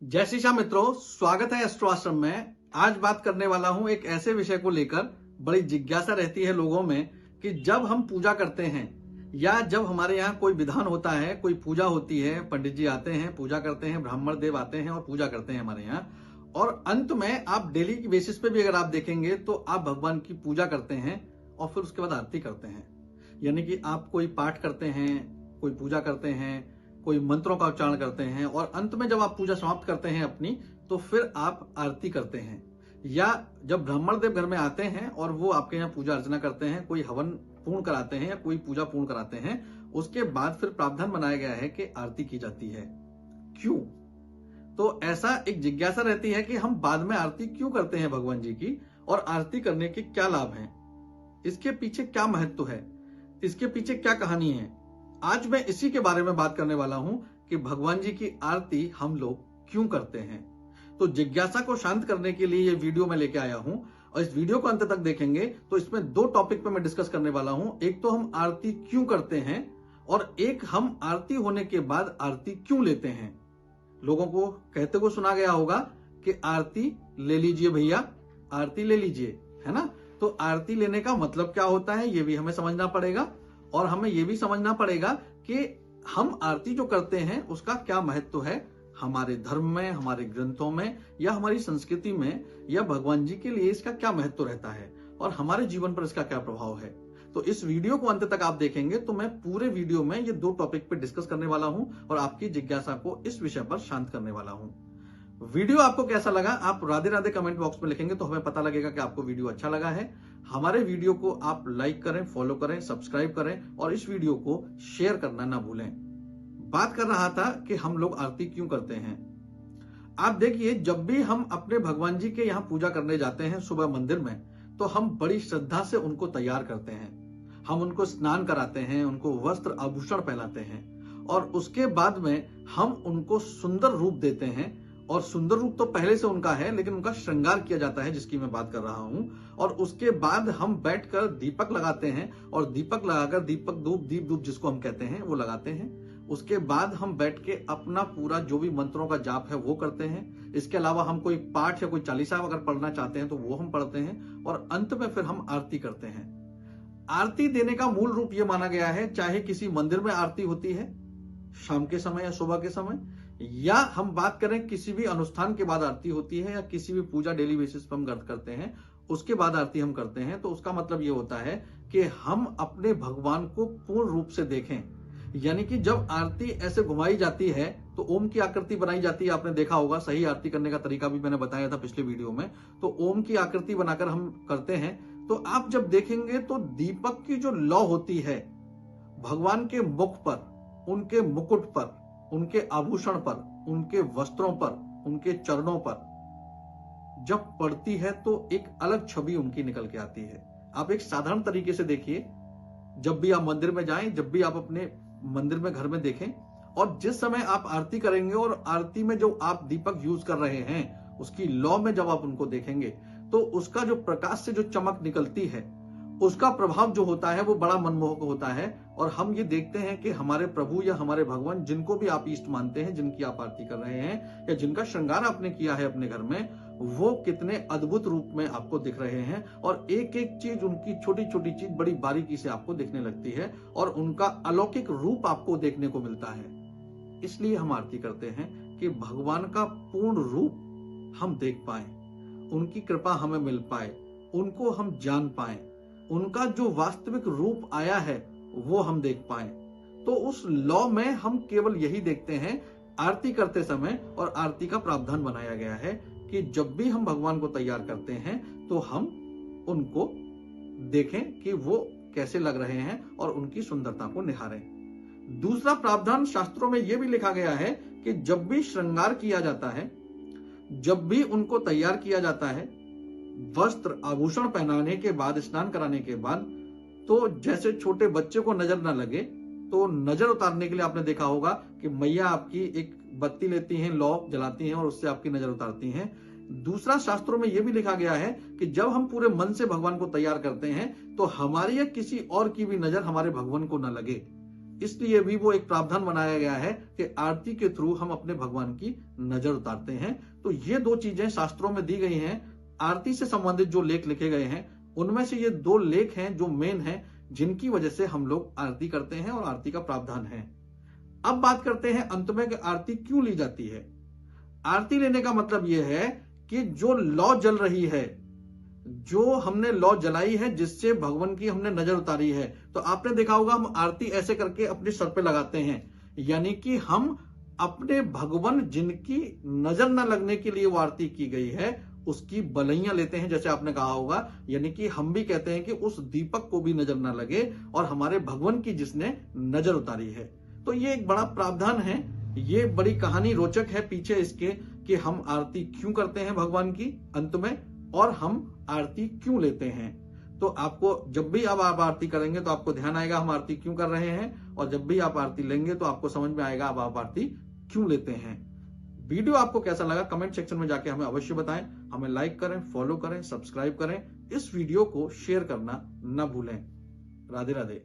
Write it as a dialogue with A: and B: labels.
A: जय श्री श्याम मित्रों, स्वागत है एस्ट्रो आश्रम में। आज बात करने वाला हूं एक ऐसे विषय को लेकर। बड़ी जिज्ञासा रहती है लोगों में कि जब हम पूजा करते हैं या जब हमारे यहाँ कोई विधान होता है, कोई पूजा होती है, पंडित जी आते हैं, पूजा करते हैं, ब्राह्मण देव आते हैं और पूजा करते हैं हमारे यहाँ, और अंत में आप डेली की बेसिस पे भी अगर आप देखेंगे तो आप भगवान की पूजा करते हैं और फिर उसके बाद आरती करते हैं। यानी कि आप कोई पाठ करते हैं, कोई पूजा करते हैं, कोई मंत्रों का उच्चारण करते हैं और अंत में जब आप पूजा समाप्त करते हैं अपनी, तो फिर आप आरती करते हैं। या जब ब्राह्मण देव घर में आते हैं और वो आपके यहाँ पूजा अर्चना करते हैं, कोई हवन पूर्ण कराते हैं या कोई पूजा पूर्ण कराते हैं, उसके बाद फिर प्रावधान बनाया गया है कि आरती की जाती है। क्यों? तो ऐसा एक जिज्ञासा रहती है कि हम बाद में आरती क्यों करते हैं भगवान जी की, और आरती करने के क्या लाभ हैं, इसके पीछे क्या महत्व है, इसके पीछे क्या कहानी है। आज मैं इसी के बारे में बात करने वाला हूं कि भगवान जी की आरती हम लोग क्यों करते हैं। तो जिज्ञासा को शांत करने के लिए ये वीडियो मैं लेके आया हूं, और इस वीडियो को अंत तक देखेंगे तो इसमें दो टॉपिक पे मैं डिस्कस करने वाला हूं। एक तो हम आरती क्यों करते हैं, और एक हम आरती होने के बाद आरती क्यों लेते हैं। लोगों को कहते हुए सुना गया होगा कि आरती ले लीजिए भैया, आरती ले लीजिए, है ना। तो आरती लेने का मतलब क्या होता है ये भी हमें समझना पड़ेगा, और हमें यह भी समझना पड़ेगा कि हम आरती जो करते हैं उसका क्या महत्व है हमारे धर्म में, हमारे ग्रंथों में, या हमारी संस्कृति में, या भगवान जी के लिए इसका क्या महत्व रहता है और हमारे जीवन पर इसका क्या प्रभाव है। तो इस वीडियो को अंत तक आप देखेंगे तो मैं पूरे वीडियो में ये दो टॉपिक पे डिस्कस करने वाला हूं और आपकी जिज्ञासा को इस विषय पर शांत करने वाला हूं। वीडियो आपको कैसा लगा आप राधे राधे कमेंट बॉक्स में लिखेंगे तो हमें पता लगेगा कि आपको वीडियो अच्छा लगा है। हमारे वीडियो को आप लाइक करें, फॉलो करें, सब्सक्राइब करें और इस वीडियो को शेयर करना ना भूलें। बात कर रहा था कि हम लोग आरती क्यों करते हैं। आप देखिए, जब भी हम अपने भगवान जी के यहाँ पूजा करने जाते हैं सुबह मंदिर में, तो हम बड़ी श्रद्धा से उनको तैयार करते हैं। हम उनको स्नान कराते हैं, उनको वस्त्र आभूषण पहनाते हैं, और उसके बाद में हम उनको सुंदर रूप देते हैं। और सुंदर रूप तो पहले से उनका है, लेकिन उनका श्रृंगार किया जाता है जिसकी मैं बात कर रहा हूं। और उसके बाद हम बैठकर दीपक लगाते हैं, और दीपक लगाकर दीप धूप जिसको हम कहते हैं वो लगाते हैं। उसके बाद हम बैठ के अपना पूरा जो भी मंत्रों का जाप है वो करते हैं। इसके अलावा हम कोई पाठ या कोई चालीसा अगर पढ़ना चाहते हैं तो वो हम पढ़ते हैं, और अंत में फिर हम आरती करते हैं। आरती देने का मूल रूप ये माना गया है, चाहे किसी मंदिर में आरती होती है शाम के समय या सुबह के समय, या हम बात करें किसी भी अनुष्ठान के बाद आरती होती है, या किसी भी पूजा डेली बेसिस पर हम करते हैं उसके बाद आरती हम करते हैं, तो उसका मतलब ये होता है कि हम अपने भगवान को पूर्ण रूप से देखें। यानी कि जब आरती ऐसे घुमाई जाती है तो ओम की आकृति बनाई जाती है। आपने देखा होगा, सही आरती करने का तरीका भी मैंने बताया था पिछले वीडियो में। तो ओम की आकृति बनाकर हम करते हैं। तो आप जब देखेंगे तो दीपक की जो लौ होती है भगवान के मुख पर, उनके मुकुट पर, उनके आभूषण पर, उनके वस्त्रों पर, उनके चरणों पर जब पड़ती है तो एक अलग छवि उनकी निकल के आती है। आप एक साधारण तरीके से देखिए, जब भी आप मंदिर में जाएं, जब भी आप अपने मंदिर में घर में देखें, और जिस समय आप आरती करेंगे और आरती में जो आप दीपक यूज कर रहे हैं उसकी लौ में जब आप उनको देखेंगे तो उसका जो प्रकाश से जो चमक निकलती है उसका प्रभाव जो होता है वो बड़ा मनमोहक होता है। और हम ये देखते हैं कि हमारे प्रभु या हमारे भगवान, जिनको भी आप इष्ट मानते हैं, जिनकी आप आरती कर रहे हैं या जिनका श्रृंगार आपने किया है अपने घर में, वो कितने अद्भुत रूप में आपको दिख रहे हैं। और एक एक चीज, उनकी छोटी छोटी चीज बड़ी बारीकी से आपको दिखने लगती है, और उनका अलौकिक रूप आपको देखने को मिलता है। इसलिए हम आरती करते हैं कि भगवान का पूर्ण रूप हम देख पाए, उनकी कृपा हमें मिल पाए, उनको हम जान पाए, उनका जो वास्तविक रूप आया है वो हम देख पाए। तो उस लॉ में हम केवल यही देखते हैं आरती करते समय, और आरती का प्रावधान बनाया गया है कि जब भी हम भगवान को तैयार करते हैं तो हम उनको देखें कि वो कैसे लग रहे हैं और उनकी सुंदरता को निहारें। दूसरा प्रावधान शास्त्रों में यह भी लिखा गया है कि जब भी श्रृंगार किया जाता है, जब भी उनको तैयार किया जाता है, वस्त्र आभूषण पहनाने के बाद, स्नान कराने के बाद, तो जैसे छोटे बच्चे को नजर ना लगे, तो नजर उतारने के लिए आपने देखा होगा कि मैया आपकी एक बत्ती लेती हैं, लौ जलाती हैं और उससे आपकी नजर उतारती हैं। दूसरा, शास्त्रों में यह भी लिखा गया है कि जब हम पूरे मन से भगवान को तैयार करते हैं तो हमारी या किसी और की भी नजर हमारे भगवान को ना लगे। इसलिए भी वो एक प्रावधान बनाया गया है कि आरती के थ्रू हम अपने भगवान की नजर उतारते हैं। तो ये दो चीजें शास्त्रों में दी गई हैं। आरती से संबंधित जो लेख लिखे गए हैं उनमें से ये दो लेख हैं जो मेन हैं, जिनकी वजह से हम लोग आरती करते हैं और आरती का प्रावधान है। अब बात करते हैं अंत में कि आरती क्यों ली जाती है। आरती लेने का मतलब यह है कि जो लौ जल रही है, जो हमने लौ जलाई है, जिससे भगवान की हमने नजर उतारी है, तो आपने देखा होगा हम आरती ऐसे करके अपने सर पे लगाते हैं, यानी कि हम अपने भगवान जिनकी नजर न लगने के लिए वो आरती की गई है उसकी बलैया लेते हैं, जैसे आपने कहा होगा। यानी कि हम भी कहते हैं कि उस दीपक को भी नजर ना लगे और हमारे भगवान की जिसने नजर उतारी है। तो ये एक बड़ा प्रावधान है, ये बड़ी कहानी रोचक है पीछे इसके कि हम आरती क्यों करते हैं भगवान की अंत में, और हम आरती क्यों लेते हैं। तो आपको जब भी अब आप आरती करेंगे तो आपको ध्यान आएगा हम आरती क्यों कर रहे हैं, और जब भी आप आरती लेंगे तो आपको समझ में आएगा अब आप आरती क्यों लेते हैं। वीडियो आपको कैसा लगा कमेंट सेक्शन में जाके हमें अवश्य बताएं। हमें लाइक करें, फॉलो करें, सब्सक्राइब करें, इस वीडियो को शेयर करना ना भूलें। राधे राधे।